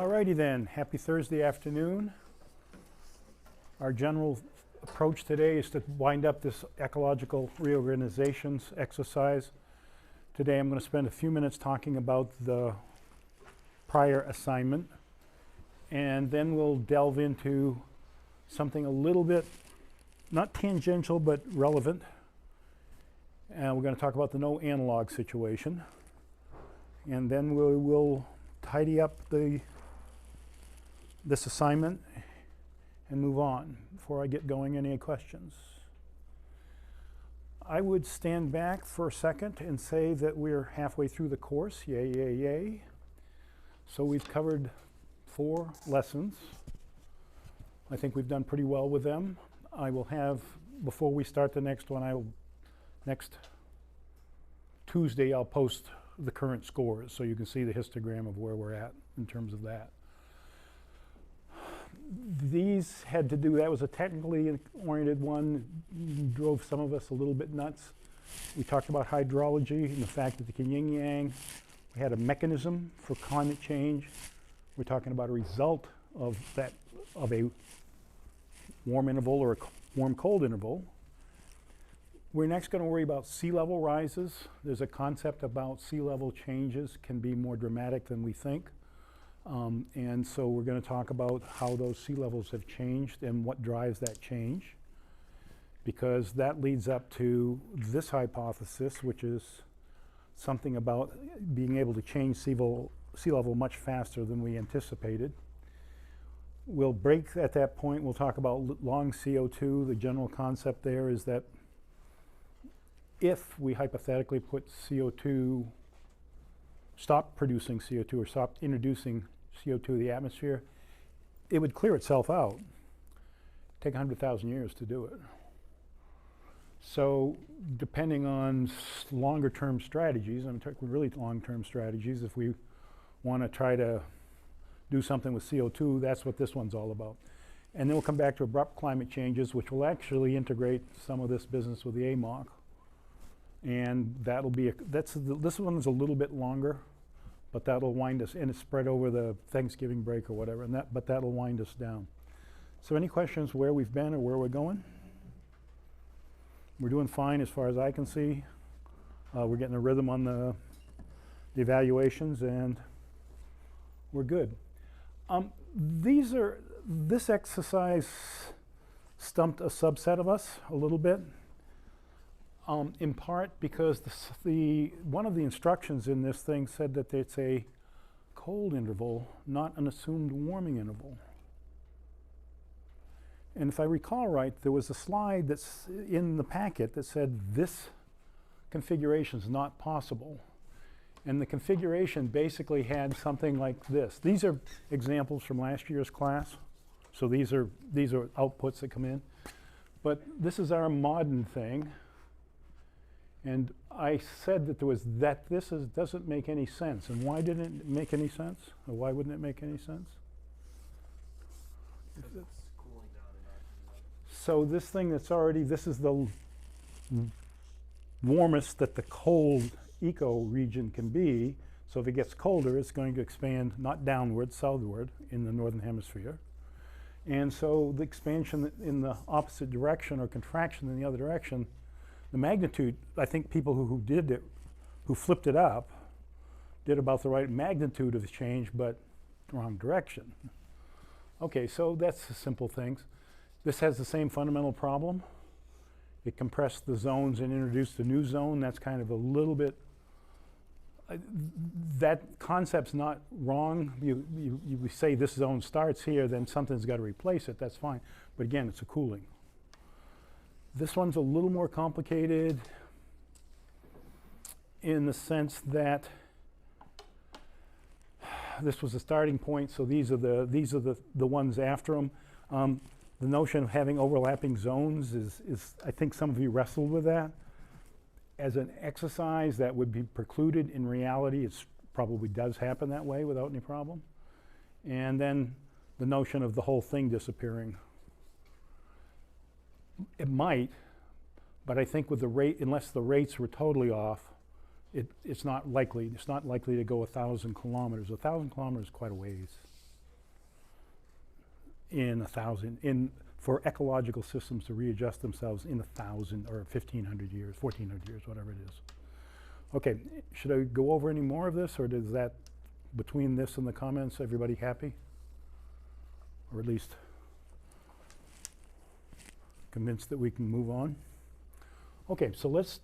Alrighty then, happy Thursday afternoon. Our general approach today is to wind up this ecological reorganizations exercise. Today I'm going to spend a few minutes talking about the prior assignment, and then we'll delve into something a little bit, not tangential, but relevant. And we're going to talk about the no analog situation. And then we will tidy up this assignment and move on. Before I get going, any questions? I would stand back for a second and say that we're halfway through the course. Yay, yay, yay. So we've covered 4 lessons. I think we've done pretty well with them. I will have, before we start the next one, next Tuesday I'll post the current scores so you can see the histogram of where we're at in terms of that. These had to do, that was a technically oriented one, drove some of us a little bit nuts. We talked about hydrology and the fact that the yin yang, we had a mechanism for climate change. We're talking about a result of that, of a warm interval or a warm cold interval. We're next going to worry about sea level rises. There's a concept about sea level changes can be more dramatic than we think. And so we're going to talk about how those sea levels have changed and what drives that change, because that leads up to this hypothesis, which is something about being able to change sea level much faster than we anticipated. We'll break at that point. We'll talk about long CO2. The general concept there is that if we hypothetically put CO2, stop producing CO2 or stop introducing CO2 to the atmosphere, it would clear itself out. Take 100,000 years to do it. So depending on longer term strategies, I'm talking really long term strategies, if we want to try to do something with CO2, that's what this one's all about. And then we'll come back to abrupt climate changes, which will actually integrate some of this business with the AMOC. And that'll be, this one's a little bit longer, but that'll wind us, and it's spread over the Thanksgiving break or whatever, and but that'll wind us down. So any questions where we've been or where we're going? We're doing fine as far as I can see. We're getting a rhythm on the evaluations, and we're good. This exercise stumped a subset of us a little bit. In part because one of the instructions in this thing said that it's a cold interval, not an assumed warming interval. And if I recall right, there was a slide that's in the packet that said this configuration is not possible. And the configuration basically had something like this. These are examples from last year's class. So these are outputs that come in. But this is our modern thing. And I said that this doesn't make any sense. And why didn't it make any sense? Or why wouldn't it make any sense? It's cooling down and not. So this thing that's already, this is the warmest that the cold eco-region can be. So if it gets colder, it's going to expand not downward, southward in the northern hemisphere. And so the expansion in the opposite direction or contraction in the other direction, the magnitude, I think people who flipped it up, did about the right magnitude of the change, but the wrong direction. Okay, so that's the simple things. This has the same fundamental problem. It compressed the zones and introduced a new zone. That's kind of a little bit, that concept's not wrong. You say this zone starts here, then something's got to replace it, that's fine. But again, it's a cooling. This one's a little more complicated in the sense that this was the starting point, so these are the ones after them. The notion of having overlapping zones is, I think some of you wrestled with that. As an exercise that would be precluded, in reality it probably does happen that way without any problem. And then the notion of the whole thing disappearing. It might, but I think with the rate, unless the rates were totally off, it's not likely. It's not likely to go 1,000 kilometers. 1,000 kilometers is quite a ways. in 1,000, for ecological systems to readjust themselves in 1,000 or 1,500 years, 1,400 years, whatever it is. Okay, should I go over any more of this, or does that, between this and the comments, everybody happy? Or at least convinced that we can move on? Okay, so let's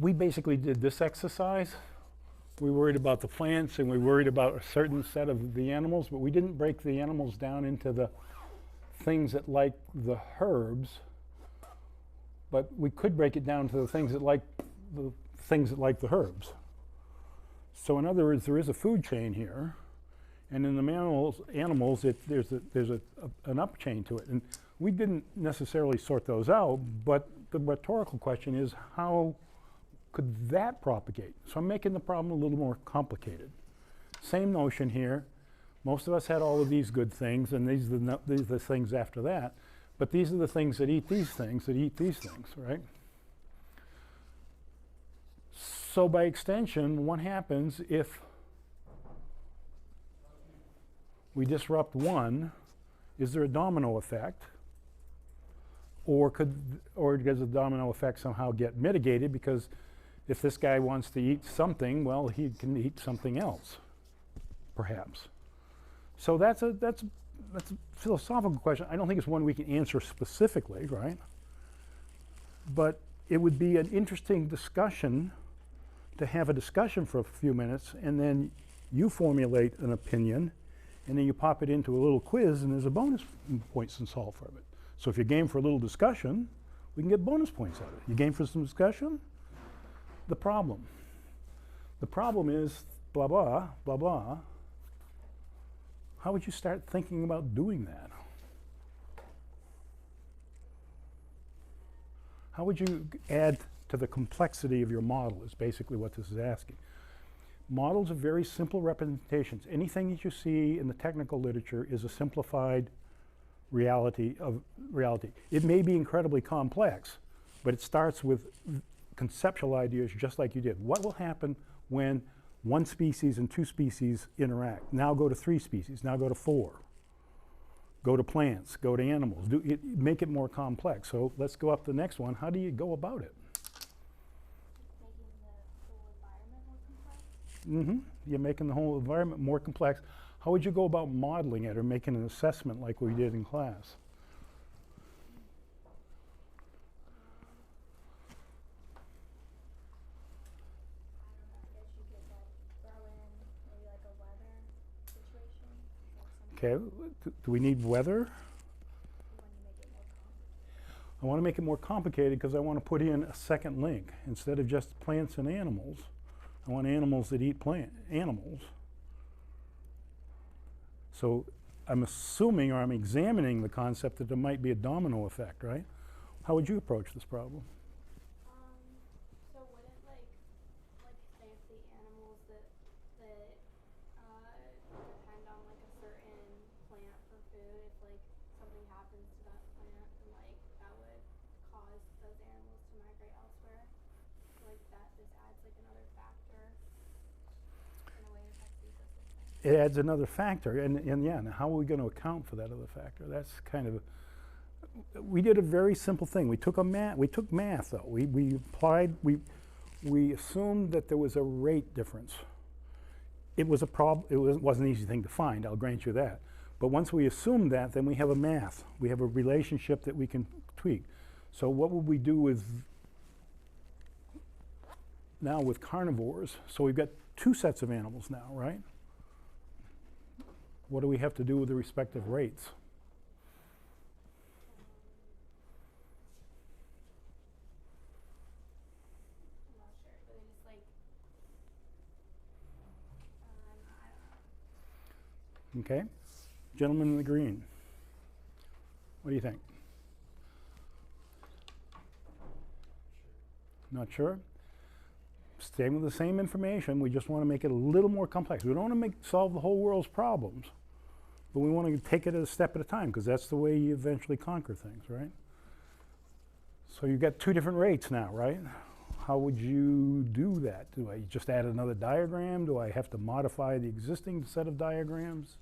we basically did this exercise. We worried about the plants and we worried about a certain set of the animals, but we didn't break the animals down into the things that like the herbs, but we could break it down to the things that like the herbs. So in other words, there is a food chain here, and in the animals there's an up chain to it. And we didn't necessarily sort those out, but the rhetorical question is, how could that propagate? So I'm making the problem a little more complicated. Same notion here. Most of us had all of these good things, and these are the things after that. But these are the things that eat these things, right? So by extension, what happens if we disrupt one? Is there a domino effect? Or does the domino effect somehow get mitigated? Because if this guy wants to eat something, well, he can eat something else, perhaps. So that's a philosophical question. I don't think it's one we can answer specifically, right? But it would be an interesting discussion to have a discussion for a few minutes, and then you formulate an opinion, and then you pop it into a little quiz, and there's a bonus points and solve for it. So if you're game for a little discussion, we can get bonus points out of it. You game for some discussion? The problem. The problem is blah, blah, blah, blah. How would you start thinking about doing that? How would you add to the complexity of your model is basically what this is asking. Models are very simple representations. Anything that you see in the technical literature is a simplified reality of reality. It may be incredibly complex, but it starts with conceptual ideas just like you did. What will happen when one species and two species interact? Now go to 3 species, now go to 4. Go to plants, go to animals. Make it more complex. So let's go up to the next one. How do you go about it? Making the whole environment more complex? You're making the whole environment more complex. How would you go about modeling it or making an assessment like we did in class? I guess you could throw in maybe like a weather situation. Okay, do we need weather? I want to make it more complicated because I want to put in a second link. Instead of just plants and animals, I want animals that eat animals. So I'm assuming, or I'm examining the concept that there might be a domino effect, right? How would you approach this problem? So wouldn't like say if the animals that depend on like a certain plant for food, if like something happens to that plant, then like that would cause those animals to migrate elsewhere. So like that just adds like another factor in a way it affects the ecosystem. It adds another factor, and yeah, and how are we going to account for that other factor? That's kind of, we did a very simple thing. We took math though. We assumed that there was a rate difference. It was a problem. It wasn't an easy thing to find, I'll grant you that. But once we assume that, then we have a math. We have a relationship that we can tweak. So what would we do with carnivores? So we've got 2 sets of animals now, right? What do we have to do with the respective rates? I'm not sure, but it's just like I don't know. Okay, gentleman in the green. What do you think? Not sure? Staying with the same information, we just want to make it a little more complex. We don't want to solve the whole world's problems, but we want to take it a step at a time because that's the way you eventually conquer things, right? So you've got 2 different rates now, right? how would you do that? Do I just add another diagram? Do I have to modify the existing set of diagrams?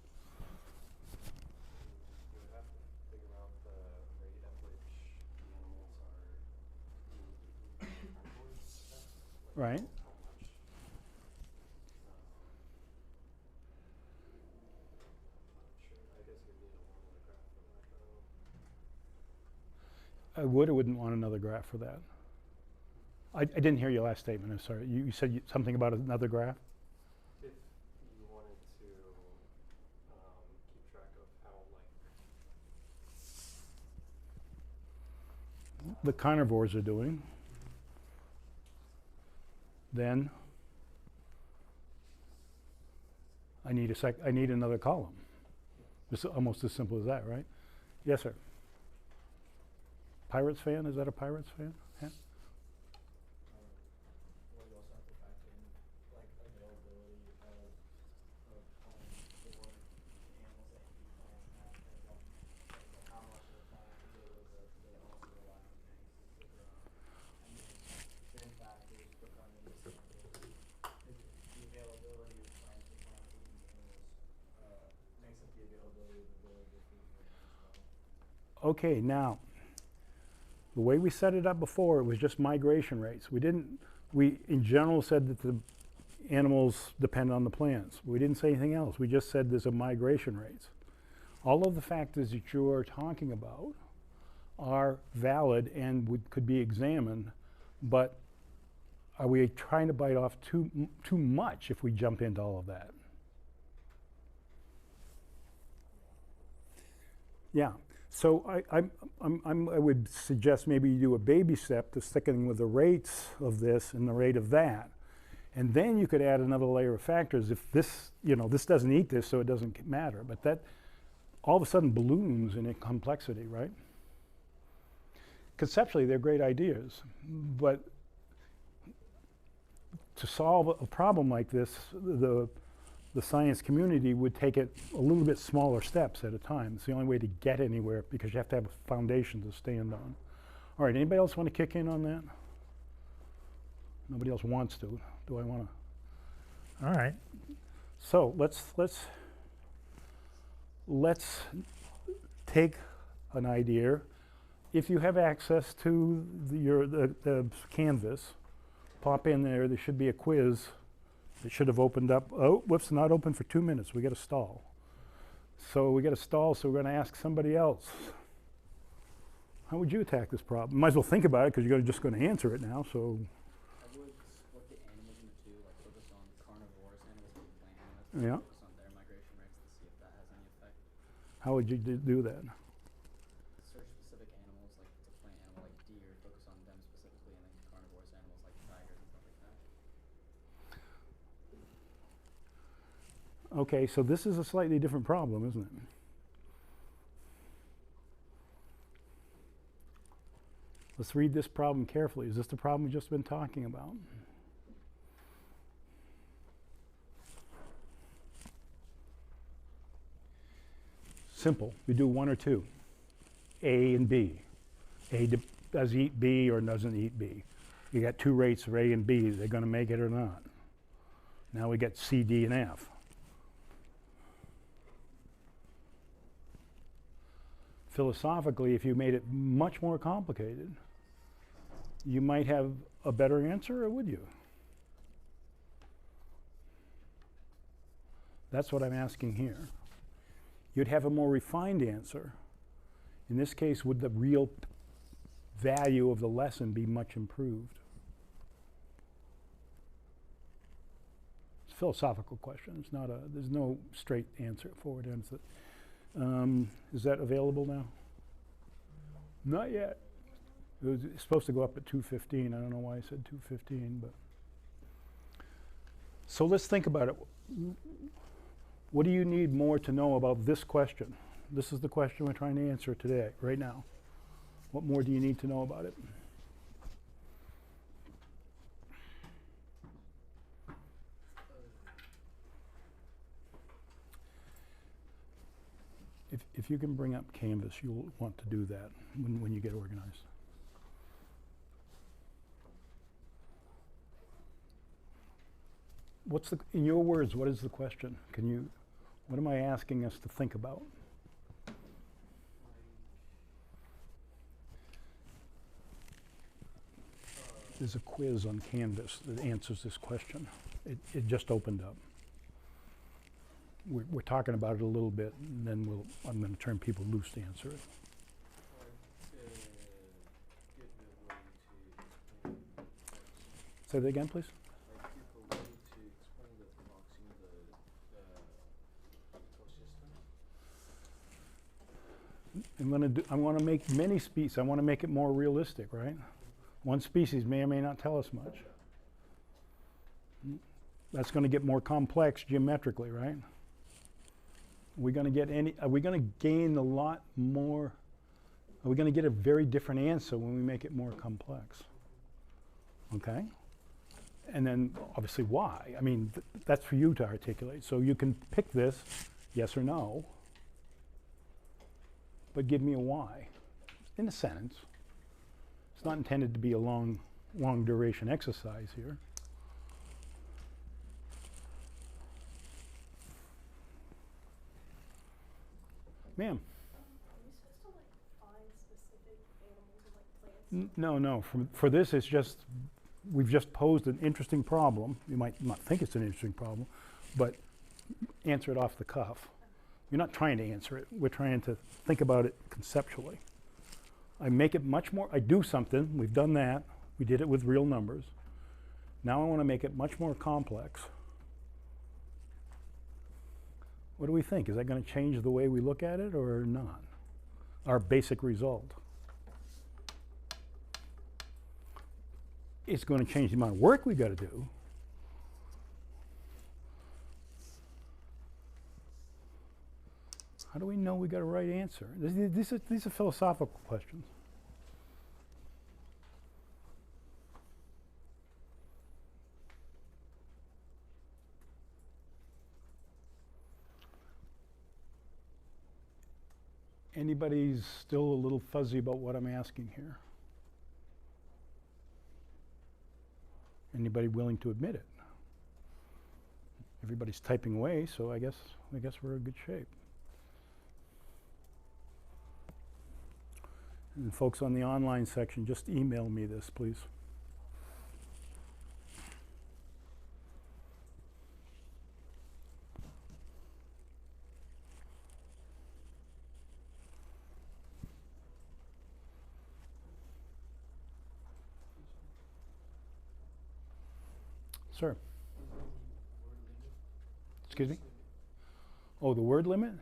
You would have to figure out the rate at which the animals are moving towards that. Right. How much. Sure, I guess you need a one-way graph for that though. I would or wouldn't want another graph for that. I didn't hear your last statement, I'm sorry. You said something about another graph? If you wanted to keep track of how like The carnivores are doing. Then I need another column. It's almost as simple as that, right? Yes, sir. Pirates fan? Is that a Pirates fan? Yeah. well, you also have to factor in like availability of homes for the animals that you plant and that kind of don't like how much of the plant is able to grow because they also rely on things to grow. And certain factors put them in this category. The availability of plants for plant food and animals makes up the availability of food for them as well. Okay, now, the way we set it up before, it was just migration rates. We in general said that the animals depend on the plants. We didn't say anything else. We just said there's a migration rates. All of the factors that you are talking about are valid and could be examined, but are we trying to bite off too much if we jump into all of that? Yeah. So I would suggest maybe you do a baby step to sticking with the rates of this and the rate of that. And then you could add another layer of factors if this, this doesn't eat this, so it doesn't matter. But that all of a sudden balloons in complexity, right? Conceptually, they're great ideas. But to solve a problem like this, the science community would take it a little bit smaller steps at a time. It's the only way to get anywhere because you have to have a foundation to stand on. All right, anybody else want to kick in on that? Nobody else wants to. Do I want to? All right. So let's take an idea. If you have access to the Canvas, pop in there. There should be a quiz. It should have opened up. Oh, whoops, not open for 2 minutes. We got to stall. So we got to stall, so we're going to ask somebody else. How would you attack this problem? Might as well think about it because you're just going to answer it now. So. I would split the animals into two, like focus on carnivorous animals and plant animals. Yeah. Focus on their migration rates to see if that has any effect. How would you do that? Search specific animals, like if it's a plant animal like deer, focus on them specifically, and then carnivorous animals like tigers and stuff like that. Okay, so this is a slightly different problem, isn't it? Let's read this problem carefully. Is this the problem we've just been talking about? Simple. We do one or two. A and B. A does eat B or doesn't eat B. You got two rates for A and B. They're going to make it or not. Now we get C, D, and F. Philosophically, if you made it much more complicated, you might have a better answer, or would you? That's what I'm asking here. You'd have a more refined answer. In this case, would the real value of the lesson be much improved? It's a philosophical question. It's not there's no straight answer, forward answer. Is that available now? Not yet. It was supposed to go up at 2:15. I don't know why I said 2:15, but. So let's think about it. What do you need more to know about this question? This is the question we're trying to answer today, right now. What more do you need to know about it? If you can bring up Canvas, you'll want to do that when you get organized. what's the, in your words, what is the question? What am I asking us to think about? There's a quiz on Canvas that answers this question. It just opened up. We're talking about it a little bit, and then I'm going to turn people loose to answer it. Say that again, please. Like give a way to explain the function of the ecosystem. I want to make many species. I want to make it more realistic, right? One species may or may not tell us much. That's going to get more complex geometrically, right? Are we going to gain a lot more? Are we going to get a very different answer when we make it more complex? Okay? And then, obviously, why? I mean, that's for you to articulate. So you can pick this, yes or no, but give me a why, in a sentence. It's not intended to be a long duration exercise here. Ma'am. Are we supposed to like find specific animals or like plants? No. For this, it's just, we've just posed an interesting problem. You might not think it's an interesting problem, but answer it off the cuff. You're not trying to answer it. We're trying to think about it conceptually. I make it much more, I do something, we've done that. We did it with real numbers. Now I want to make it much more complex. What do we think? Is that going to change the way we look at it or not? Our basic result. It's going to change the amount of work we got to do. How do we know we got a right answer? These are philosophical questions. Anybody's still a little fuzzy about what I'm asking here? Anybody willing to admit it? Everybody's typing away, so I guess we're in good shape. And folks on the online section, just email me this, please. Sir. Excuse me? Oh, the word limit?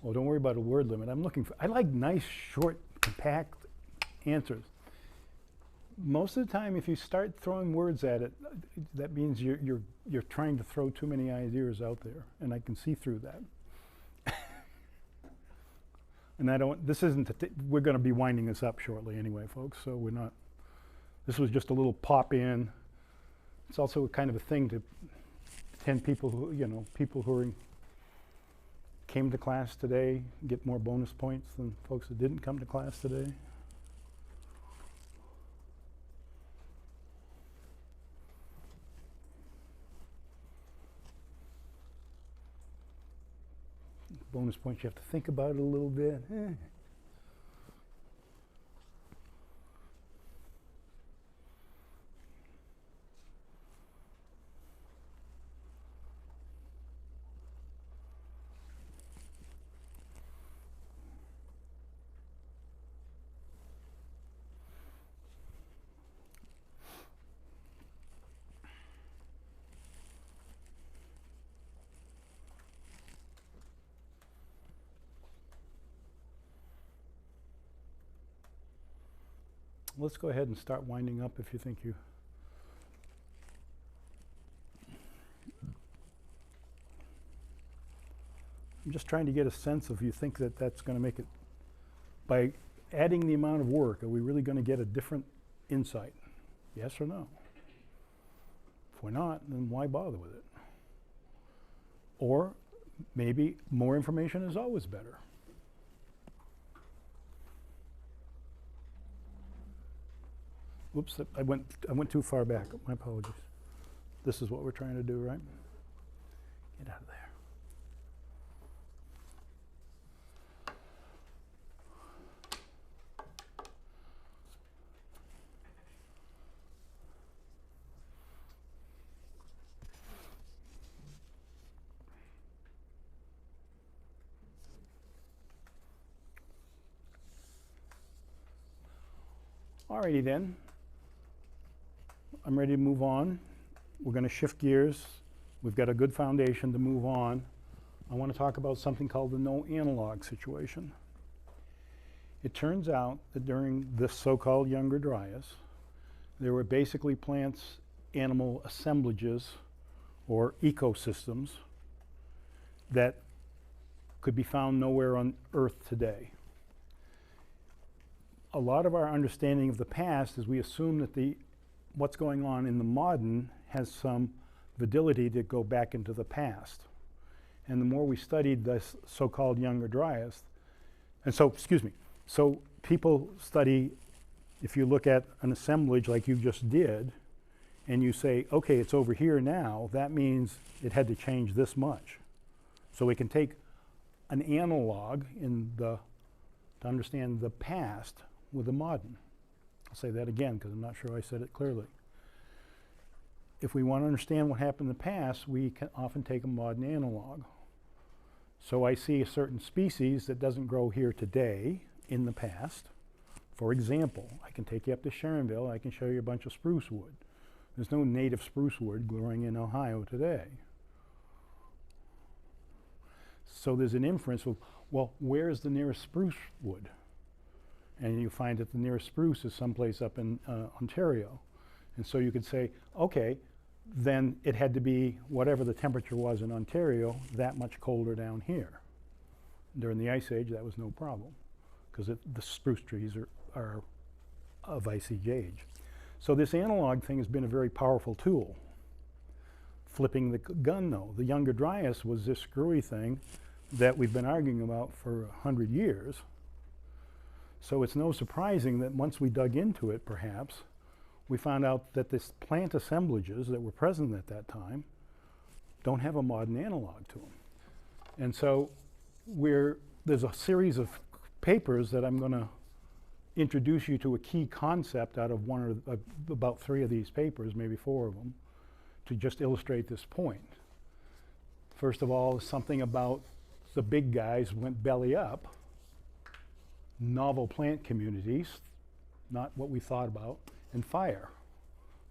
Oh, don't worry about a word limit. I like nice, short, compact answers. Most of the time, if you start throwing words at it, that means you're trying to throw too many ideas out there, and I can see through that. And I don't. This isn't. We're going to be winding this up shortly, anyway, folks. So we're not. This was just a little pop in. It's also kind of a thing to 10 people who came to class today get more bonus points than folks that didn't come to class today. Bonus points, you have to think about it a little bit. Let's go ahead and start winding up if you think you... I'm just trying to get a sense of you think that that's going to make it... By adding the amount of work, are we really going to get a different insight? Yes or no? If we're not, then why bother with it? Or maybe more information is always better. Whoops, I went too far back. My apologies. This is what we're trying to do, right? Get out of there. Alrighty then. I'm ready to move on. We're going to shift gears. We've got a good foundation to move on. I want to talk about something called the no analog situation. It turns out that during this so-called Younger Dryas, there were basically plants, animal assemblages, or ecosystems that could be found nowhere on Earth today. A lot of our understanding of the past is we assume that what's going on in the modern has some validity to go back into the past. And the more we studied this so-called Younger Dryas, and so, excuse me, so people study, if you look at an assemblage like you just did, and you say, okay, it's over here now, that means it had to change this much. So we can take an analog to understand the past with the modern. I'll say that again because I'm not sure I said it clearly. If we want to understand what happened in the past, we can often take a modern analog. So I see a certain species that doesn't grow here today in the past. For example, I can take you up to Sharonville, I can show you a bunch of spruce wood. There's no native spruce wood growing in Ohio today. So there's an inference of, well, where's the nearest spruce wood? And you find that the nearest spruce is someplace up in Ontario. And so you could say, okay, then it had to be whatever the temperature was in Ontario, that much colder down here. During the Ice Age, that was no problem, because the spruce trees are of Ice Age. So this analog thing has been a very powerful tool. Flipping the gun, though, the Younger Dryas was this screwy thing that we've been arguing about for 100 years. So it's no surprising that once we dug into it, perhaps, we found out that this plant assemblages that were present at that time don't have a modern analog to them. And so there's a series of papers that I'm going to introduce you to a key concept out of about 3 of these papers, maybe 4 of them, to just illustrate this point. First of all, something about the big guys went belly up. Novel plant communities, not what we thought about, and fire.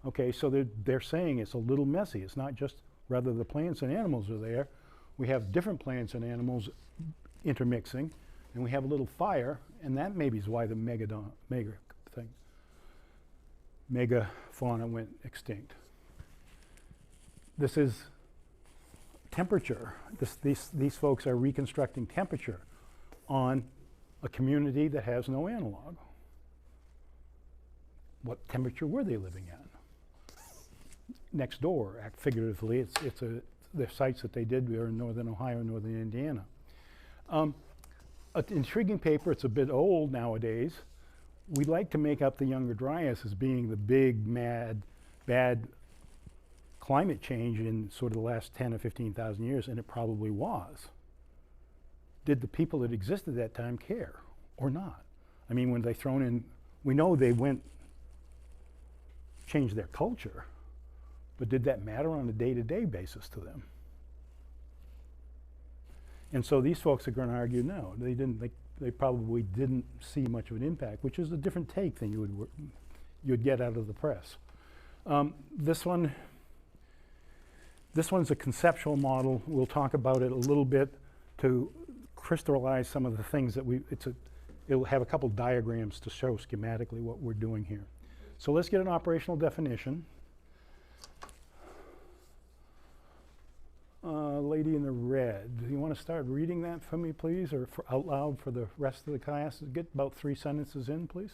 Okay, so they're saying it's a little messy. It's not just whether the plants and animals are there. We have different plants and animals intermixing, and we have a little fire, and that maybe is why the megafauna went extinct. This is temperature. These folks are reconstructing temperature on a community that has no analog. What temperature were they living at? Next door, figuratively, the sites that they did are in northern Ohio, northern Indiana. An intriguing paper, it's a bit old nowadays. We like to make up the Younger Dryas as being the big, mad, bad climate change in sort of the last 10 or 15,000 years, and it probably was. Did the people that existed at that time care or not? I mean, when they thrown in, we know they changed their culture, but did that matter on a day-to-day basis to them? And so these folks are going to argue no, they didn't. They probably didn't see much of an impact, which is a different take than you'd get out of the press. This one's a conceptual model. We'll talk about it a little bit to crystallize some of the things that it'll have a couple diagrams to show schematically what we're doing here. So let's get an operational definition. Lady in the red, do you want to start reading that for me, please, or out loud for the rest of the class? Get about 3 sentences in, please.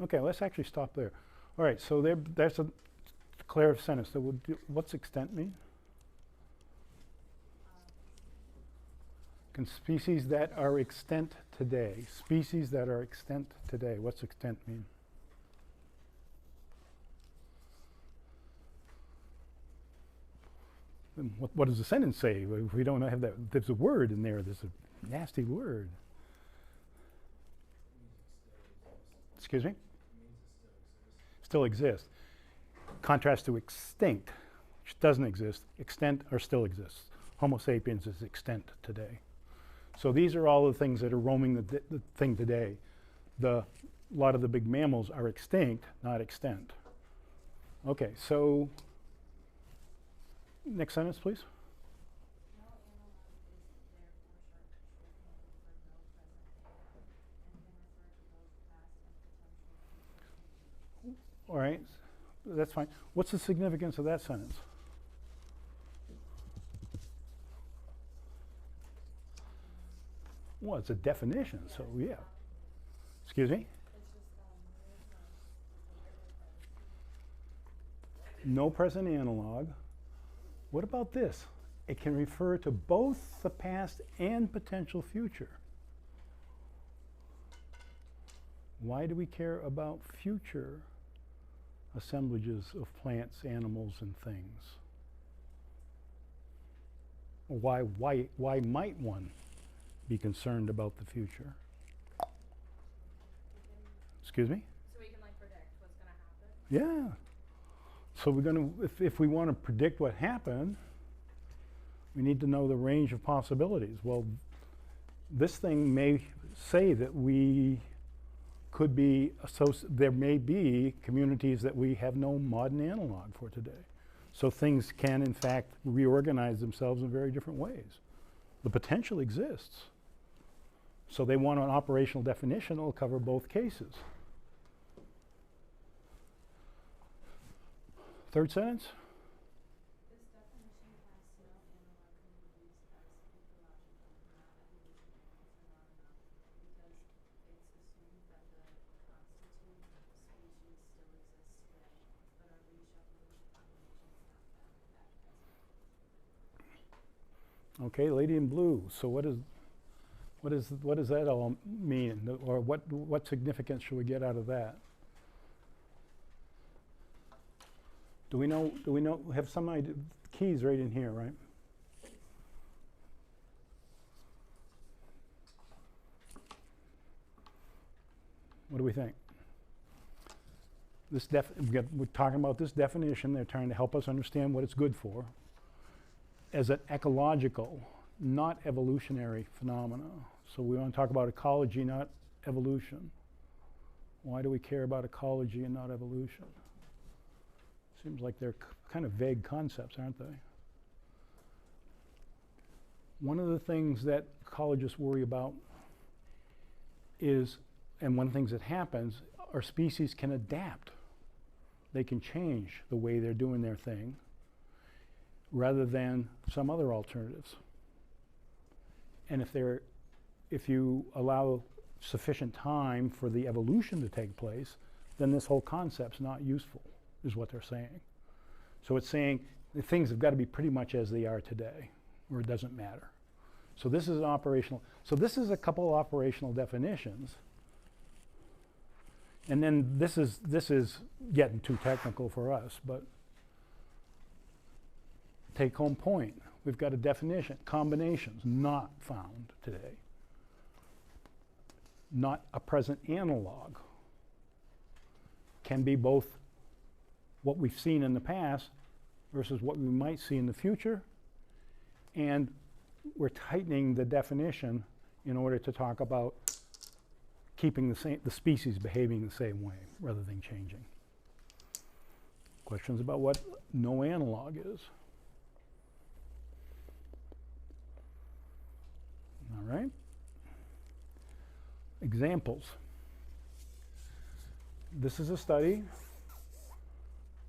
Okay, let's actually stop there. All right, so that's a declarative sentence. What's extent mean? Species that are extant today. Species that are extant today. What's extant mean? Then what does the sentence say? If we don't have that, there's a word in there. There's a nasty word. Excuse me? Still exists. Contrast to extinct, which doesn't exist. Extant or still exists. Homo sapiens is extant today. So these are all the things that are roaming the thing today. A lot of the big mammals are extinct, not extant. Okay, so next sentence, please. No analog is therefore shorthand for no present data and can refer to both past and potential future changes. All right, that's fine. What's the significance of that sentence? Well, it's a definition, so yeah. Excuse me? No present analog. What about this? It can refer to both the past and potential future. Why do we care about future assemblages of plants, animals, and things? Why might one be concerned about the future? Excuse me? So we can like predict what's going to happen? Yeah. So we're going to, if we want to predict what happened, we need to know the range of possibilities. Well, this thing may say that we could be, there may be communities that we have no modern analog for today. So things can, in fact, reorganize themselves in very different ways. The potential exists. So they want an operational definition that will cover both cases. Third sentence? This definition casts no analog communities as ecological, not evolutionary phenomena because it's assumed that the constituent species still exists today, but are reshuffled with combinations not found at present. Okay, lady in blue. So what does that all mean? Or what significance should we get out of that? Do we know, have some idea? Keys right in here, right? What do we think? We're talking about this definition. They're trying to help us understand what it's good for as an ecological, not evolutionary phenomena. So we want to talk about ecology, not evolution. Why do we care about ecology and not evolution? Seems like they're kind of vague concepts, aren't they? One of the things that ecologists worry about is, and one of the things that happens, our species can adapt. They can change the way they're doing their thing rather than some other alternatives. And if you allow sufficient time for the evolution to take place, then this whole concept's not useful, is what they're saying. So it's saying that things have got to be pretty much as they are today, or it doesn't matter. So this is an operational, so this is a couple of operational definitions. And then this is getting too technical for us, but take home point. We've got a definition, combinations not found today. Not a present analog. Can be both what we've seen in the past versus what we might see in the future, and we're tightening the definition in order to talk about keeping the species behaving the same way rather than changing. Questions about what no analog is? All right. Examples. This is a study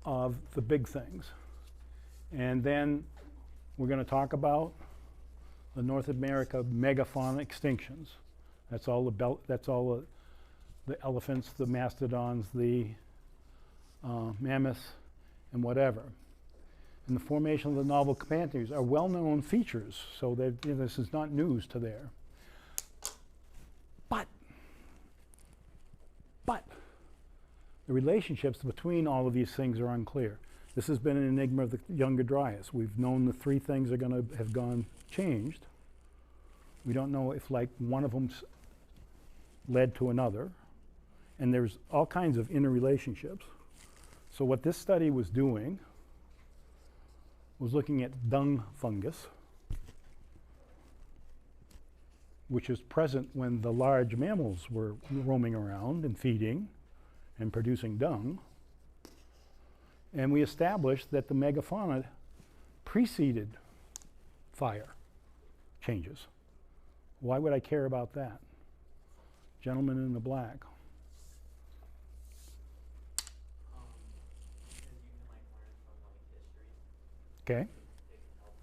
of the big things. And then we're going to talk about the North America megafauna extinctions. That's all the elephants, the mastodons, the mammoths, and whatever. and the formation of the novel communities are well-known features, so that this is not news to there. But the relationships between all of these things are unclear. This has been an enigma of the Younger Dryas. We've known the three things are going to have gone changed. We don't know if like one of them's led to another, and there's all kinds of interrelationships. So what this study was doing was looking at dung fungus, which is present when the large mammals were roaming around and feeding and producing dung. And we established that the megafauna preceded fire changes. Why would I care about that? Gentleman in the black. Because you can like learn from like history. Okay. It can help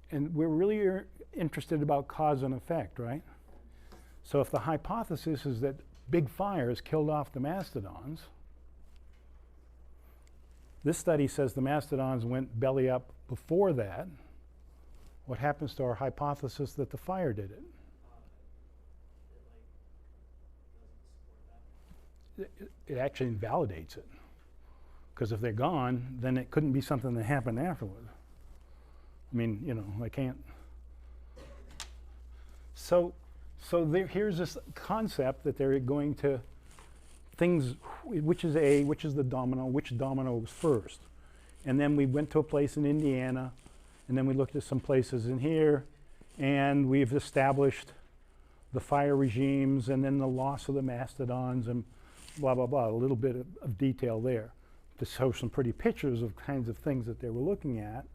predict. And we're really interested about cause and effect, right? So if the hypothesis is that big fires killed off the mastodons, this study says the mastodons went belly up before that. What happens to our hypothesis that the fire did it? It like doesn't support that. It actually invalidates it. Because if they're gone, then it couldn't be something that happened afterward. I mean, you know, I can't. So here's this concept that they're going to things, which is the domino, which domino was first. And then we went to a place in Indiana, and then we looked at some places in here, and we've established the fire regimes and then the loss of the mastodons and blah, blah, blah, a little bit of detail there to show some pretty pictures of kinds of things that they were looking at.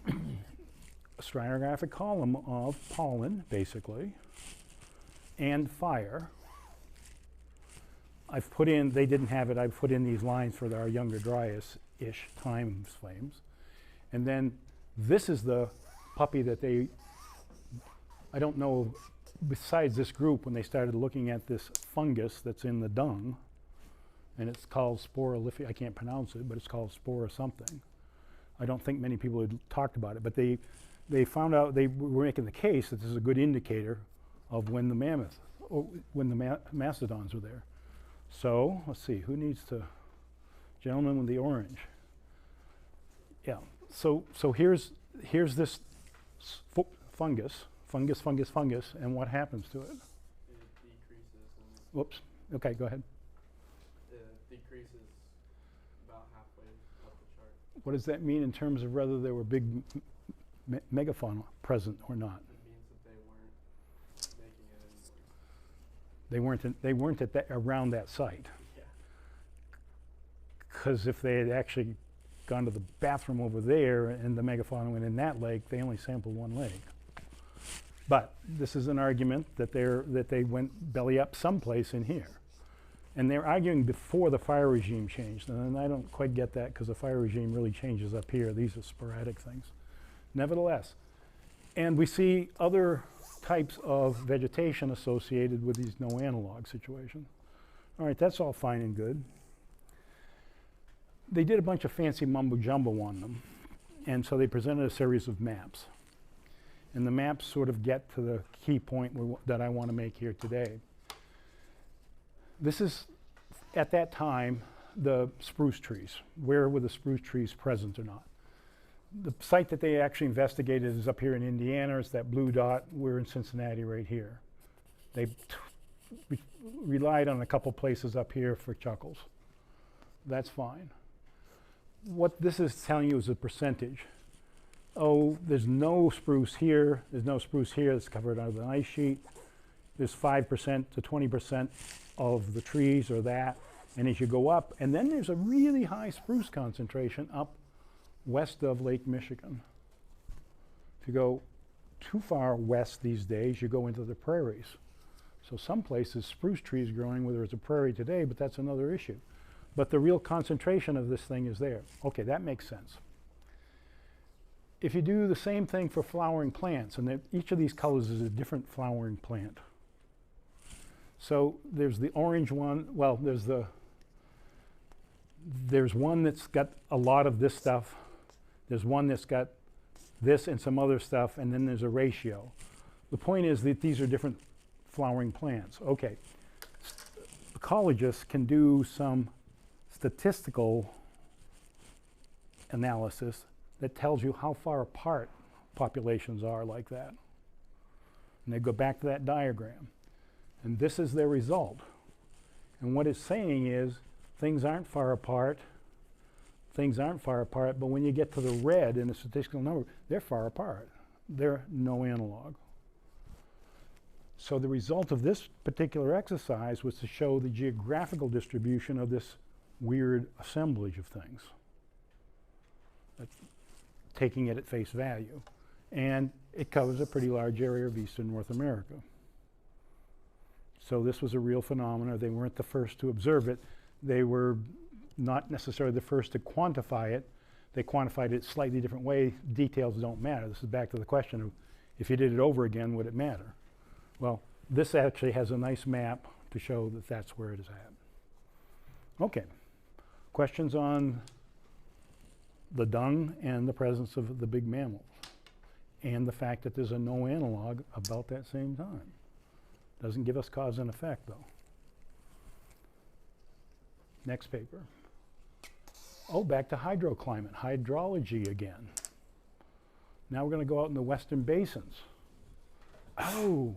A stratigraphic column of pollen, basically, and fire. I've put in, they didn't have it, I've put in these lines for our Younger Dryas-ish time frames. And then this is the puppy that they, I don't know, besides this group, when they started looking at this fungus that's in the dung, and it's called sporolifia, I can't pronounce it, but it's called spora something. I don't think many people had talked about it, but they found out, they were making the case that this is a good indicator of when the mastodons were there. So, let's see, who needs to, gentleman with the orange. Yeah, so here's this fungus, and what happens to it? It decreases and Whoops, okay, go ahead. decreases about halfway up the chart. What does that mean in terms of whether there were big megafauna present or not? It means that they weren't making it anymore. They weren't at that, around that site. Yeah. Because if they had actually gone to the bathroom over there and the megafauna went in that lake, they only sampled one lake. But this is an argument that they went belly up someplace in here. And they're arguing before the fire regime changed. And I don't quite get that because the fire regime really changes up here. These are sporadic things. Nevertheless, and we see other types of vegetation associated with these no analog situation. All right, that's all fine and good. They did a bunch of fancy mumbo jumbo on them. And so they presented a series of maps. And the maps sort of get to the key point that I want to make here today. This is, at that time, the spruce trees. Where were the spruce trees present or not? The site that they actually investigated is up here in Indiana. It's that blue dot. We're in Cincinnati right here. They relied on a couple places up here for chuckles. That's fine. What this is telling you is a percentage. Oh, there's no spruce here. There's no spruce here. It's covered under the ice sheet. There's 5% to 20% of the trees or that. And as you go up, and then there's a really high spruce concentration up west of Lake Michigan. If you go too far west these days, you go into the prairies. So some places spruce trees growing where there's a prairie today, but that's another issue. But the real concentration of this thing is there. Okay, that makes sense. If you do the same thing for flowering plants, and each of these colors is a different flowering plant. So there's the orange one, well, there's the There's one that's got a lot of this stuff. There's one that's got this and some other stuff, and then there's a ratio. The point is that these are different flowering plants. Okay, ecologists can do some statistical analysis that tells you how far apart populations are like that. And they go back to that diagram. And this is their result. And what it's saying is things aren't far apart, but when you get to the red in the statistical number, they're far apart. They're no analog. So the result of this particular exercise was to show the geographical distribution of this weird assemblage of things. That's taking it at face value. And it covers a pretty large area of eastern North America. So this was a real phenomenon. They weren't the first to observe it. They were not necessarily the first to quantify it. They quantified it a slightly different way. Details don't matter. This is back to the question of if you did it over again, would it matter? Well, this actually has a nice map to show that that's where it is at. Okay. Questions on the dung and the presence of the big mammals and the fact that there's a no analog about that same time? Doesn't give us cause and effect, though. Next paper. Oh, back to hydroclimate, hydrology again. Now we're going to go out in the western basins. Oh,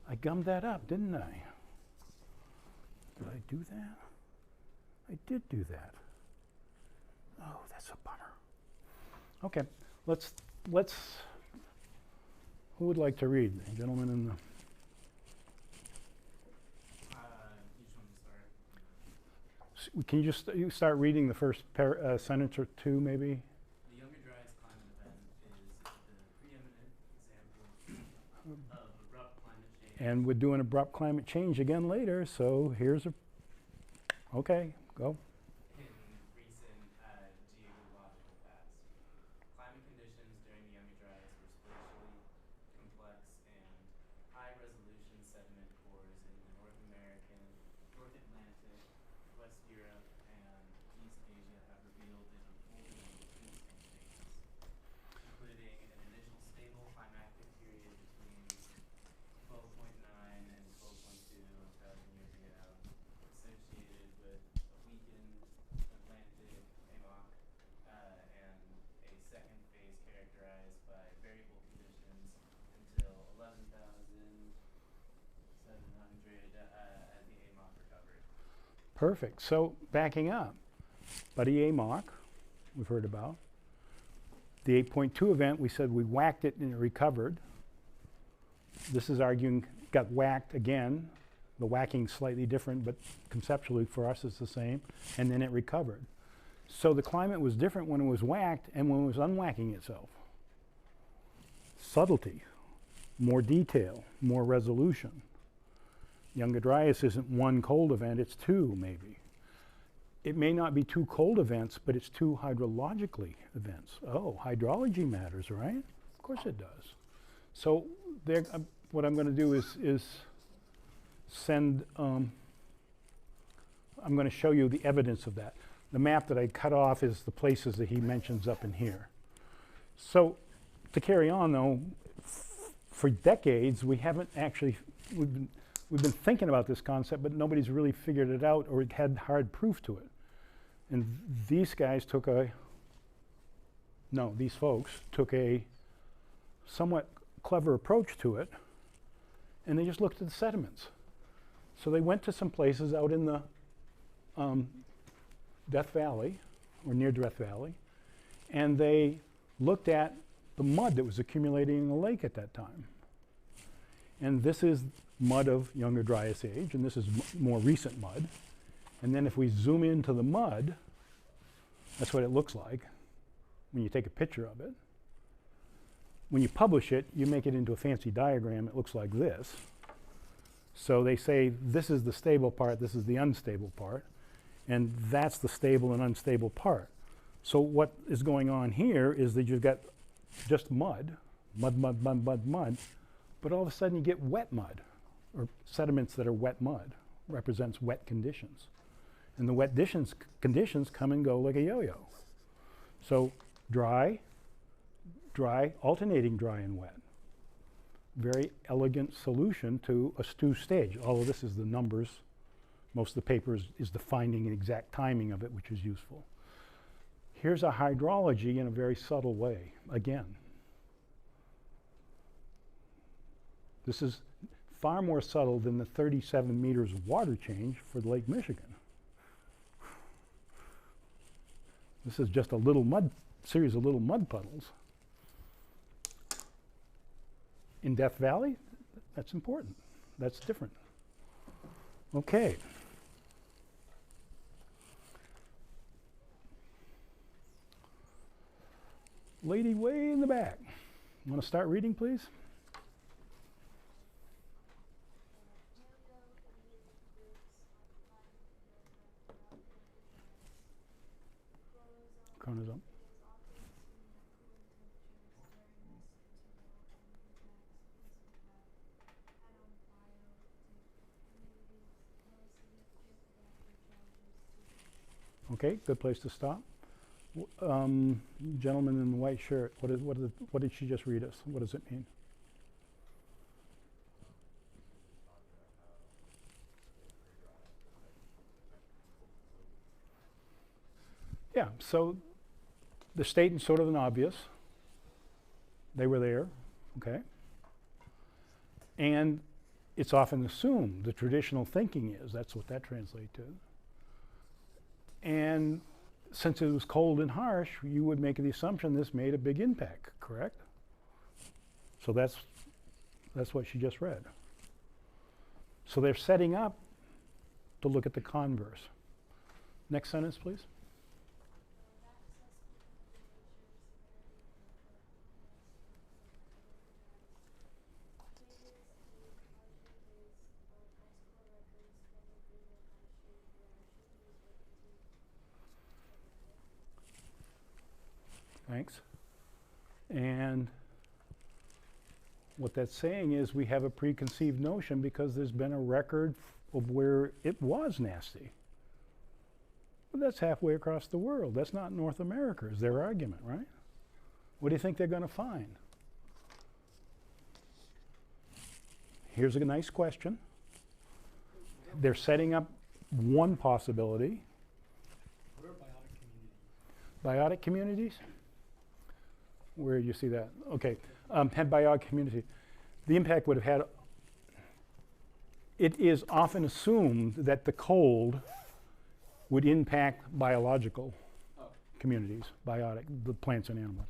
I gummed that up, didn't I? Did I do that? I did do that. Oh, that's a bummer. Okay, let's. Who would like to read? The gentleman in the. Each one to start. Can you just you start reading the first sentence or two, maybe? The Younger Dryas climate event is the preeminent example of abrupt climate change. And we're doing abrupt climate change again later, so here's a. Okay, go. In recent geological past. Climate conditions during the Younger Dryas were spatially complex, and high-resolution sediment cores in the North American, North Atlantic, West Europe, and East Asia have revealed an unfolding of two distinct phases, including an initial stable climactic period between 12.9 and 12.2 thousand years ago, associated with a weakened Atlantic AMOC, and a second phase characterized by variable conditions until 11,700 as the AMOC recovered. Perfect. So backing up, Buddy AMOC, we've heard about. The 8.2 event, we said we whacked it and it recovered. This is arguing got whacked again. The whacking slightly different, but conceptually for us it's the same. And then it recovered. So the climate was different when it was whacked and when it was unwhacking itself. Subtlety, more detail, more resolution. Younger Dryas isn't one cold event, it's two maybe. It may not be two cold events, but it's two hydrologically events. Oh, hydrology matters, right? Of course it does. So there, what I'm going to do is send, I'm going to show you the evidence of that. The map that I cut off is the places that he mentions up in here. So to carry on though, for decades we haven't actually, we've been thinking about this concept, but nobody's really figured it out or had hard proof to it. And these guys took these folks took a somewhat clever approach to it, and they just looked at the sediments. So they went to some places out in the Death Valley, or near Death Valley, and they looked at the mud that was accumulating in the lake at that time. And this is mud of Younger Dryas age, and this is more recent mud. And then if we zoom into the mud, that's what it looks like when you take a picture of it. When you publish it, you make it into a fancy diagram. It looks like this. So they say this is the stable part, this is the unstable part, and that's the stable and unstable part. So what is going on here is that you've got just mud, but all of a sudden you get wet mud, or sediments that are wet mud, represents wet conditions. And the wet conditions come and go like a yo-yo. So dry, dry, alternating dry and wet. Very elegant solution to a stew stage. All of this is the numbers. Most of the paper is the finding and exact timing of it, which is useful. Here's a hydrology in a very subtle way, again. This is far more subtle than the 37 meters of water change for Lake Michigan. This is just a little series of little mud puddles. In Death Valley, that's important. That's different. Okay. Lady way in the back. Want to start reading, please? Chronozone. Okay, good place to stop. Gentleman in the white shirt, what did she just read us? What does it mean? Yeah, so the statement's sort of an obvious. They were there, okay? And it's often assumed, the traditional thinking is, that's what that translates to. And since it was cold and harsh, you would make the assumption this made a big impact, correct? So that's what she just read. So they're setting up to look at the converse. Next sentence, please. Thanks. And what that's saying is we have a preconceived notion because there's been a record of where it was nasty. But that's halfway across the world. That's not North America, is their argument, right? What do you think they're going to find? Here's a nice question. They're setting up one possibility. What are biotic communities? Biotic communities? Where do you see that? Okay, had biotic community. The impact would have had, it is often assumed that the cold would impact biological communities, biotic, the plants and animals.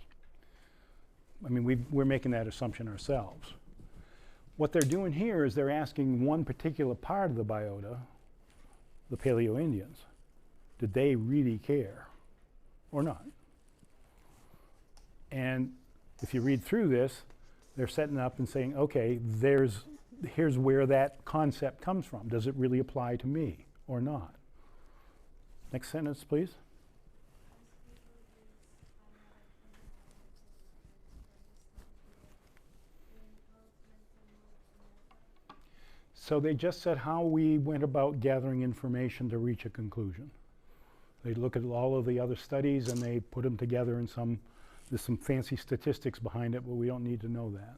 I mean, we're making that assumption ourselves. What they're doing here is they're asking one particular part of the biota, the Paleo-Indians, did they really care or not? And if you read through this, they're setting up and saying, okay, here's where that concept comes from. Does it really apply to me or not? Next sentence, please. So they just said how we went about gathering information to reach a conclusion. They look at all of the other studies and they put them together in there's some fancy statistics behind it, but we don't need to know that.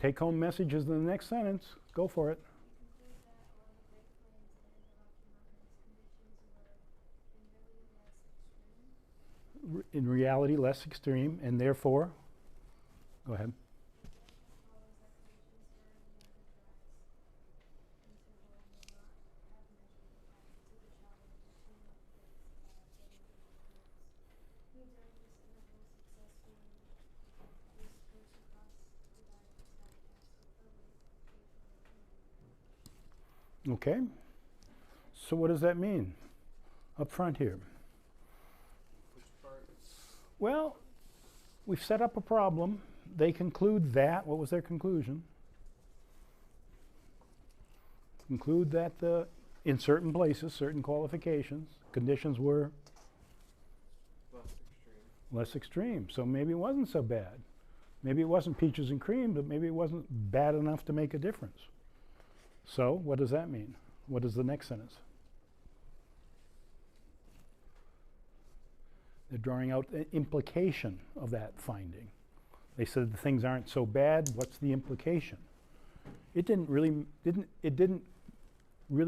Take home message is in the next sentence. Go for it. In reality, less extreme, and therefore, go ahead. Okay, so what does that mean up front here? Which part? Well, we've set up a problem. They conclude that, what was their conclusion? Conclude that in certain places, certain qualifications, conditions were less extreme. So maybe it wasn't so bad. Maybe it wasn't peaches and cream, but maybe it wasn't bad enough to make a difference. So what does that mean? What is the next sentence? They're drawing out the implication of that finding. They said the things aren't so bad. What's the implication? It didn't really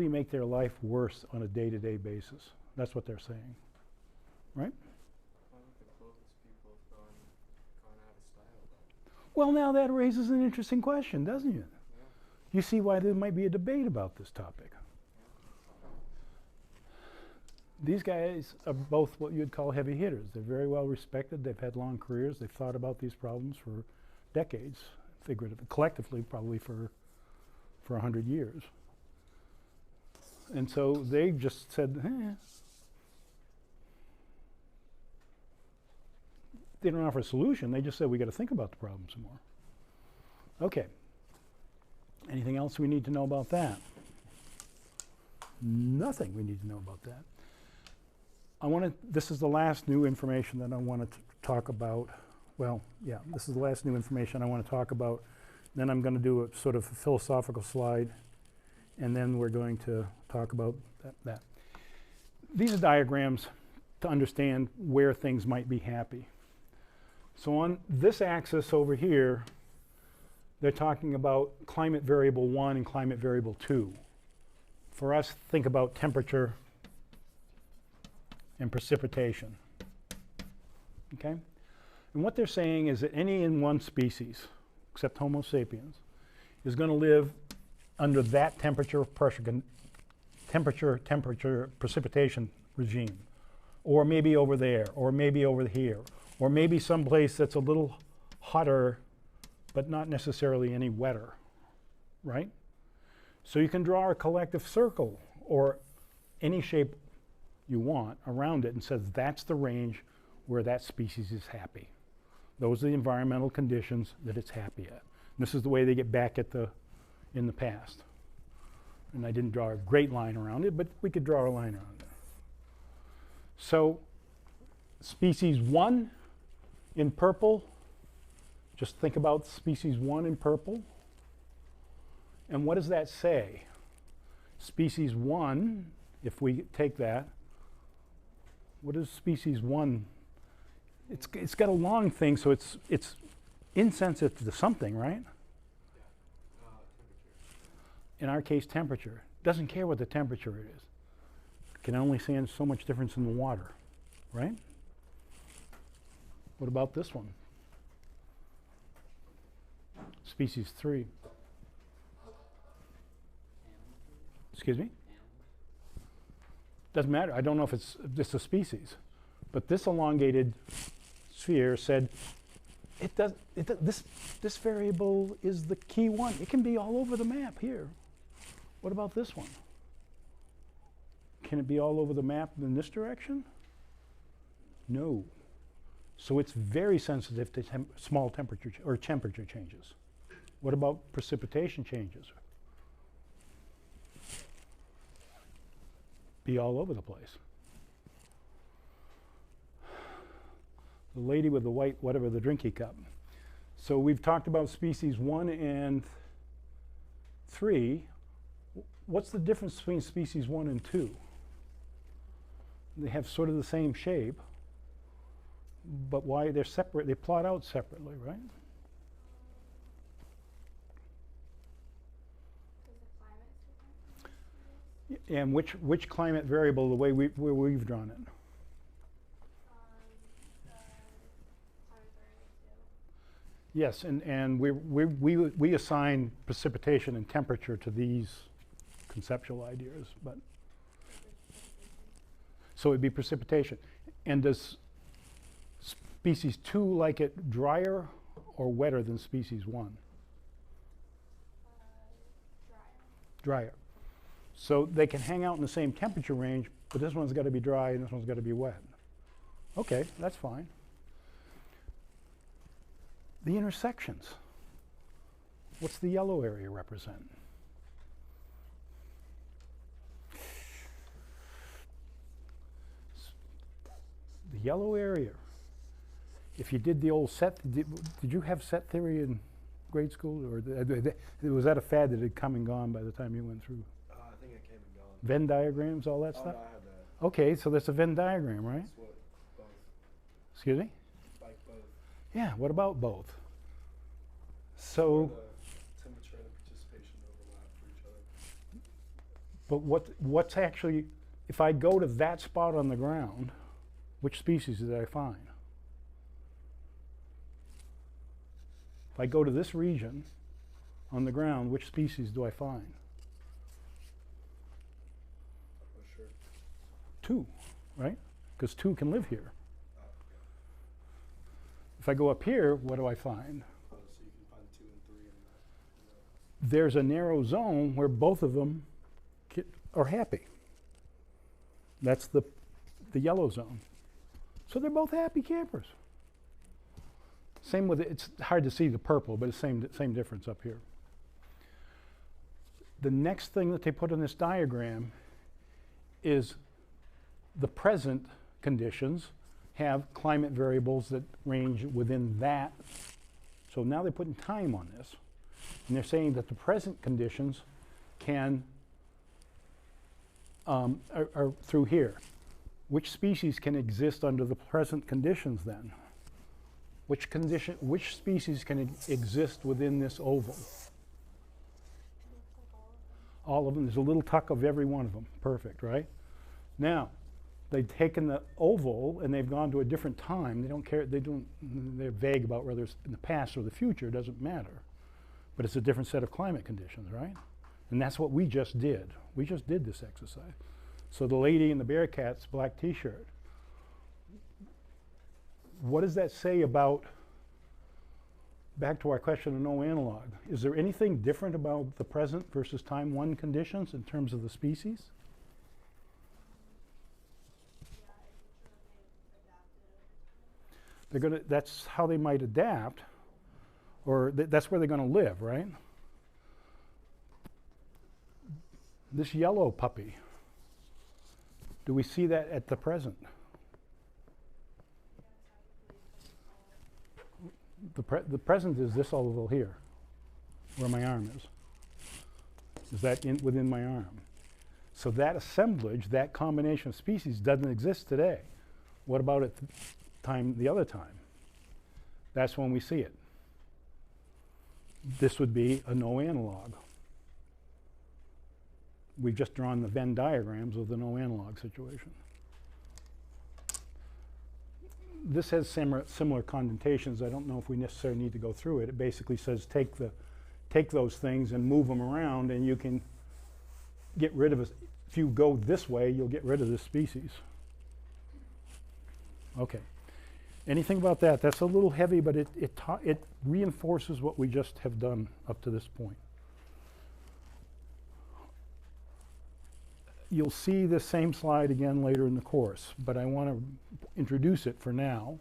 make their life worse on a day-to-day basis. That's what they're saying, right? Why would the Clovis people have gone out of style then? Well, now that raises an interesting question, doesn't it? Yeah. You see why there might be a debate about this topic. These guys are both what you'd call heavy hitters. They're very well respected. They've had long careers. They've thought about these problems for decades, figuratively, collectively, probably for 100 years. And so they just said, they don't offer a solution. They just said, we got to think about the problem some more. Okay. Anything else we need to know about that? Nothing we need to know about that. This is the last new information that I wanted to talk about. Well, yeah, this is the last new information I want to talk about. Then I'm going to do a sort of a philosophical slide, and then we're going to talk about that. These are diagrams to understand where things might be happy. So on this axis over here, they're talking about climate variable 1 and climate variable 2. For us, think about temperature and precipitation. Okay? And what they're saying is that any in one species, except Homo sapiens, is going to live under that temperature, precipitation regime, or maybe over there, or maybe over here, or maybe someplace that's a little hotter, but not necessarily any wetter, right? So you can draw a collective circle or any shape you want around it and says that's the range where that species is happy. Those are the environmental conditions that it's happy at. And this is the way they get back at in the past. And I didn't draw a great line around it, but we could draw a line around it. So species 1 in purple, just think about species 1 in purple. And what does that say? Species 1, if we take that, what is species 1? It's got a long thing, so it's insensitive to something, right? Temperature. In our case, temperature. Doesn't care what the temperature is. Can only stand so much difference in the water, right? What about this one? Species 3. Excuse me? Doesn't matter. I don't know if it's just a species. But this elongated sphere said, this variable is the key one. It can be all over the map here. What about this one? Can it be all over the map in this direction? No. So it's very sensitive to small temperature or temperature changes. What about precipitation changes? Be all over the place. The lady with the white, whatever, the drinky cup. So we've talked about species 1 and 3. What's the difference between species 1 and 2? They have sort of the same shape, but why they're separate, they plot out separately, right? And which climate variable, the way we've drawn it? Yes, and we assign precipitation and temperature to these conceptual ideas, but so it'd be precipitation. And does species 2 like it drier or wetter than species 1? Drier. So they can hang out in the same temperature range, but this one's got to be dry and this one's got to be wet. Okay, that's fine. The intersections. What's the yellow area represent? The yellow area. If you did the old set, did you have set theory in grade school? Or was that a fad that had come and gone by the time you went through? I think it came and gone. Venn diagrams, all that Oh, stuff? no, I had that. Okay, so that's a Venn diagram, right? That's what both Excuse me? Like both. Yeah, what about both? Where So, the temperature and participation overlap for each other. but what's actually, if I go to that spot on the ground, which species did I find? If I go to this region on the ground, which species do I find? Oh, sure. 2, right? Because 2 can live here. Yeah. If I go up here, what do I find? So you can find 2 and 3 in that. There's a narrow zone where both of them are happy. That's the yellow zone. So they're both happy campers. Same with it's hard to see the purple, but it's same difference up here. The next thing that they put in this diagram is the present conditions have climate variables that range within that. So now they're putting time on this. And they're saying that the present conditions can, are through here. Which species can exist under the present conditions then? Which species can exist within this oval? All of them. There's a little tuck of every one of them. Perfect, right? Now, they've taken the oval and they've gone to a different time. They don't care. They're vague about whether it's in the past or the future. It doesn't matter. But it's a different set of climate conditions, right? And that's what we just did. We just did this exercise. So the lady in the Bearcats black T-shirt. What does that say about, back to our question of no analog, is there anything different about the present versus time 1 conditions in terms of the species? They're gonna, that's how they might adapt, or that's where they're gonna live, right? This yellow puppy, do we see that at the present? The present is this oval here, where my arm is. Is that within my arm? So that assemblage, that combination of species doesn't exist today. What about at the other time? That's when we see it. This would be a no analog. We've just drawn the Venn diagrams of the no analog situation. This has similar condentations. I don't know if we necessarily need to go through it. It basically says take those things and move them around, and you can get rid of it. If you go this way, you'll get rid of this species. Okay. Anything about that? That's a little heavy, but it reinforces what we just have done up to this point. You'll see the same slide again later in the course, but I want to introduce it for now.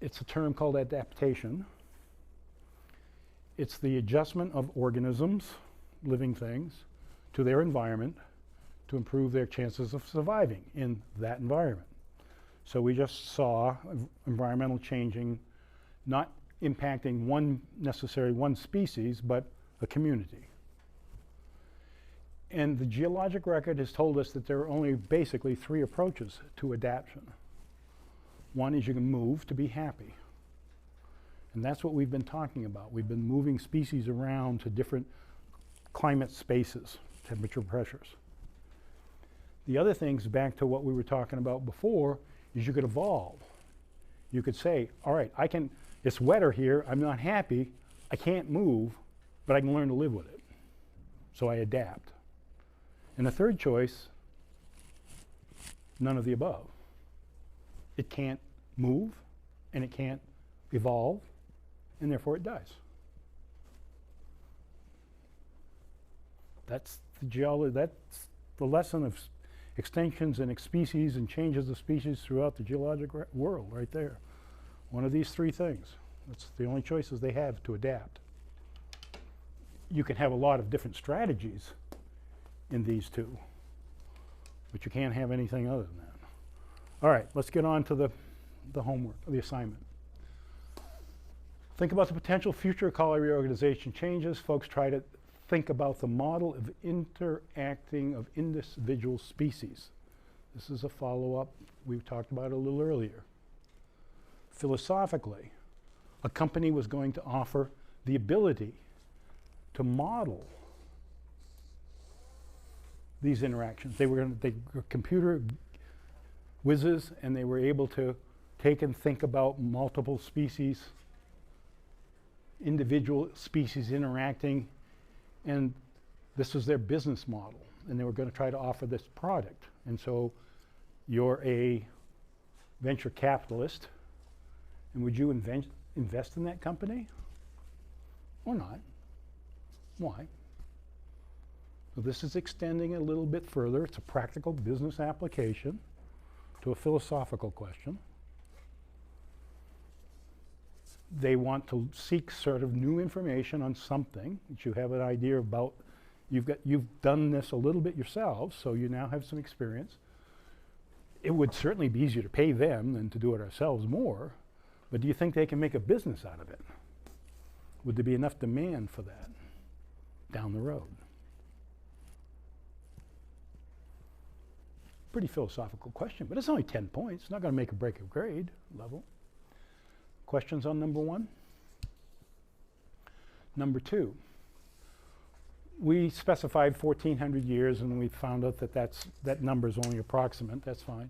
It's a term called adaptation. It's the adjustment of organisms, living things, to their environment to improve their chances of surviving in that environment. So we just saw environmental changing, not impacting necessarily one species, but a community. And the geologic record has told us that there are only basically 3 approaches to adaptation. One is you can move to be happy. And that's what we've been talking about. We've been moving species around to different climate spaces, temperature pressures. The other things, back to what we were talking about before, is you could evolve. You could say, all right, it's wetter here, I'm not happy, I can't move, but I can learn to live with it. So I adapt. And the third choice, none of the above. It can't move, and it can't evolve, and therefore it dies. That's the lesson of extinctions and species and changes of species throughout the geologic world right there. One of these 3 things. That's the only choices they have to adapt. You can have a lot of different strategies in these 2, but you can't have anything other than that. All right, let's get on to the homework, the assignment. Think about the potential future ecological reorganization changes. Folks try to think about the model of interacting of individual species. This is a follow-up we talked about a little earlier. Philosophically, a company was going to offer the ability to model these interactions. They were computer whizzes, and they were able to take and think about multiple species, individual species interacting, and this was their business model, and they were going to try to offer this product. And so you're a venture capitalist, and would you invest in that company or not? Why? So this is extending a little bit further. It's a practical business application to a philosophical question. They want to seek sort of new information on something that you have an idea about. You've done this a little bit yourselves, so you now have some experience. It would certainly be easier to pay them than to do it ourselves more, but do you think they can make a business out of it? Would there be enough demand for that down the road? Pretty philosophical question, but it's only 10 points. It's not going to make or break a grade level. Questions on number 1? Number 2. We specified 1,400 years, and we found out that that number is only approximate. That's fine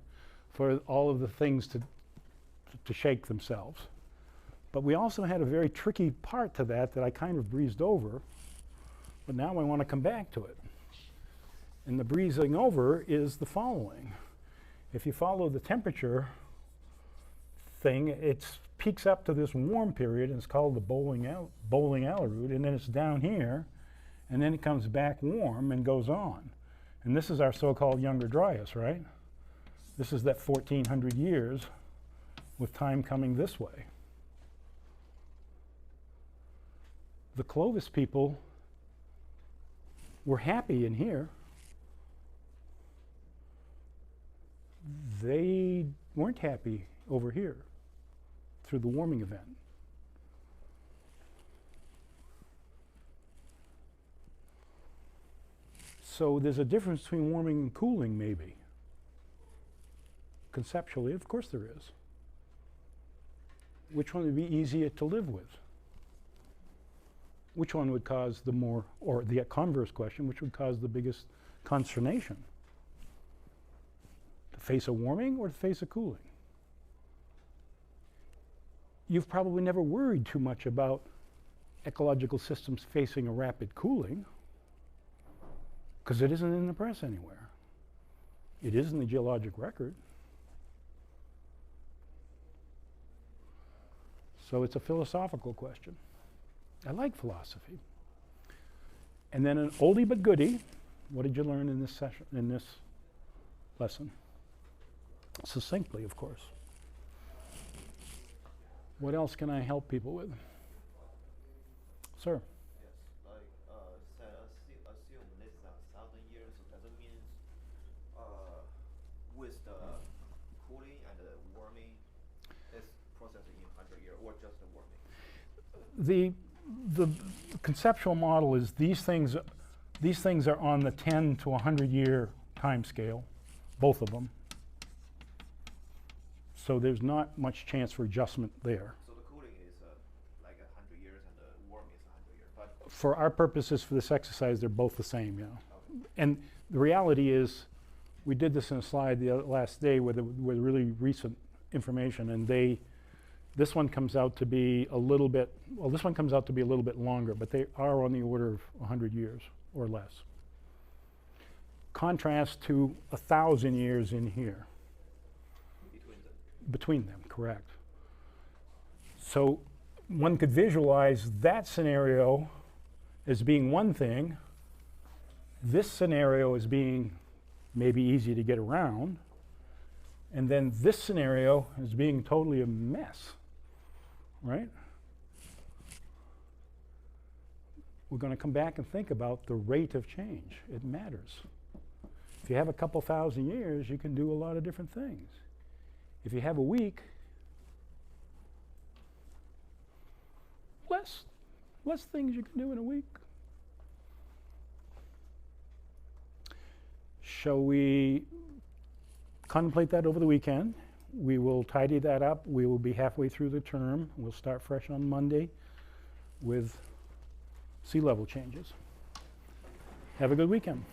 for all of the things to shake themselves. But we also had a very tricky part to that I kind of breezed over, but now I want to come back to it. And the breezing over is the following. If you follow the temperature thing, it peaks up to this warm period, and it's called the bowling alley route, and then it's down here, and then it comes back warm and goes on. And this is our so-called Younger Dryas, right? This is that 1,400 years with time coming this way. The Clovis people were happy in here. They weren't happy over here through the warming event. So there's a difference between warming and cooling, maybe. Conceptually, of course there is. Which one would be easier to live with? Which one would cause the more, or the converse question, which would cause the biggest consternation? To face a warming or to face a cooling? You've probably never worried too much about ecological systems facing a rapid cooling, because it isn't in the press anywhere. It is in the geologic record. So it's a philosophical question. I like philosophy. And then an oldie but goodie. What did you learn in this session, in this lesson? Succinctly, of course. What else can I help people with? Sir? Yes, like assume this is 1,000 years, so does it mean with the cooling and the warming, it's processing in 100 years, or just the warming? The conceptual model is these things are on the 10 to 100 year time scale, both of them. So there's not much chance for adjustment there. So the cooling is like 100 years and the warming is 100 years. But For our purposes for this exercise, they're both the same, yeah. okay. And the reality is, we did this in a slide the last day with really recent information, and this one comes out to be a little bit, well, this one comes out to be a little bit longer, but they are on the order of 100 years or less. Contrast to 1,000 years in here. Between them, correct. So one could visualize that scenario as being one thing, this scenario as being maybe easy to get around, and then this scenario as being totally a mess, right? We're going to come back and think about the rate of change. It matters. If you have a couple thousand years, you can do a lot of different things. If you have a week, less things you can do in a week. Shall we contemplate that over the weekend. We will tidy that up. We will be halfway through the term. We'll start fresh on Monday with sea level changes. Have a good weekend.